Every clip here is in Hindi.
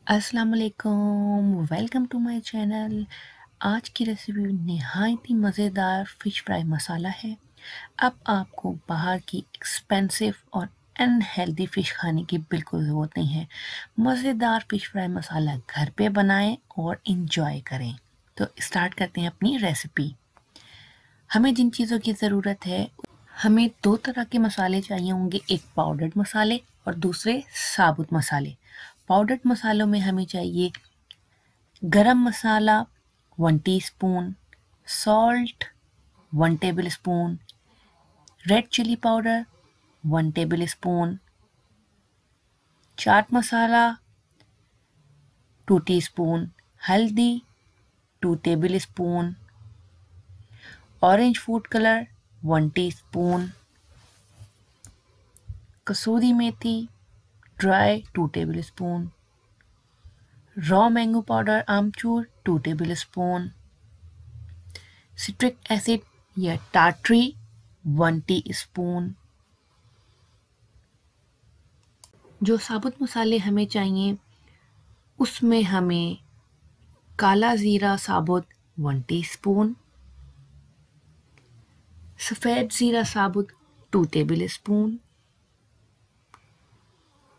अस्सलाम वालेकुम, वेलकम टू माय चैनल। आज की रेसिपी नहायत ही मज़ेदार फ़िश फ्राई मसाला है। अब आपको बाहर की एक्सपेंसिव और अनहेल्दी फ़िश खाने की बिल्कुल ज़रूरत नहीं है। मज़ेदार फ़िश फ्राई मसाला घर पे बनाएं और इंजॉय करें। तो स्टार्ट करते हैं अपनी रेसिपी। हमें जिन चीज़ों की ज़रूरत है, हमें दो तरह के मसाले चाहिए होंगे, एक पाउडर्ड मसाले और दूसरे साबुत मसाले। पाउडर्ड मसालों में हमें चाहिए garam masala 1 teaspoon, salt 1 tablespoon, red chili powder 1 tablespoon, chaat masala 2 teaspoon, हल्दी 2 tablespoon, orange food colour 1 teaspoon, kasuri methi dry 2 tablespoon, raw mango powder amchur 2 tablespoon, citric acid या टाटरी 1 टीस्पून। जो साबुत मसाले हमें चाहिए उसमें हमें काला ज़ीरा साबुत 1 टीस्पून, सफ़ेद ज़ीरा साबुत 2 टेबलस्पून,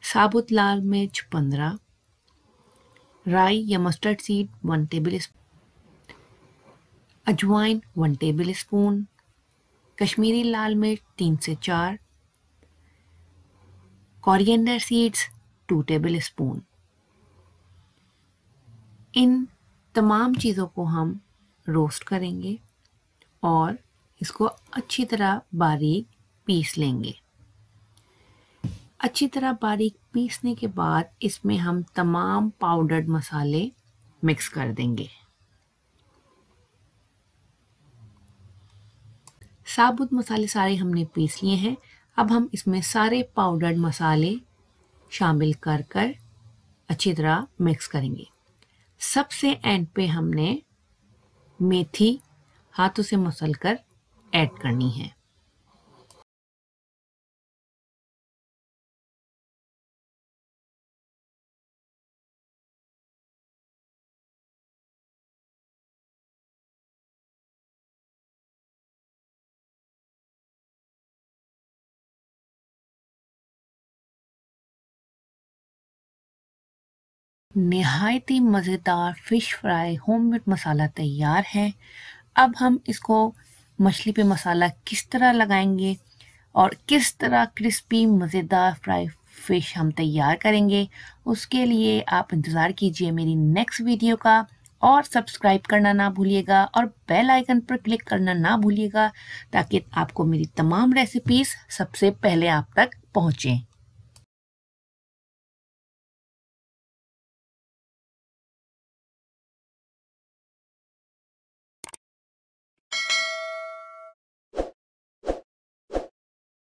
साबुत लाल मिर्च 15, राई या मस्टर्ड सीड 1 टेबलस्पून, अजवाइन 1 टेबलस्पून, कश्मीरी लाल मिर्च 3 से 4, कोरिएंडर सीड्स 2 टेबलस्पून। इन तमाम चीज़ों को हम रोस्ट करेंगे और इसको अच्छी तरह बारीक पीस लेंगे। अच्छी तरह बारीक पीसने के बाद इसमें हम तमाम पाउडर्ड मसाले मिक्स कर देंगे। साबुत मसाले सारे हमने पीस लिए हैं। अब हम इसमें सारे पाउडर्ड मसाले शामिल कर कर अच्छी तरह मिक्स करेंगे। सबसे एंड पे हमने मेथी हाथों से मसलकर ऐड करनी है। नहायत ही मज़ेदार फ़िश फ्राई होममेड मसाला तैयार है। अब हम इसको मछली पे मसाला किस तरह लगाएंगे और किस तरह क्रिस्पी मज़ेदार फ्राई फ़िश हम तैयार करेंगे, उसके लिए आप इंतज़ार कीजिए मेरी नेक्स्ट वीडियो का। और सब्सक्राइब करना ना भूलिएगा और बेल आइकन पर क्लिक करना ना भूलिएगा ताकि आपको मेरी तमाम रेसिपीज़ सबसे पहले आप तक पहुँचें।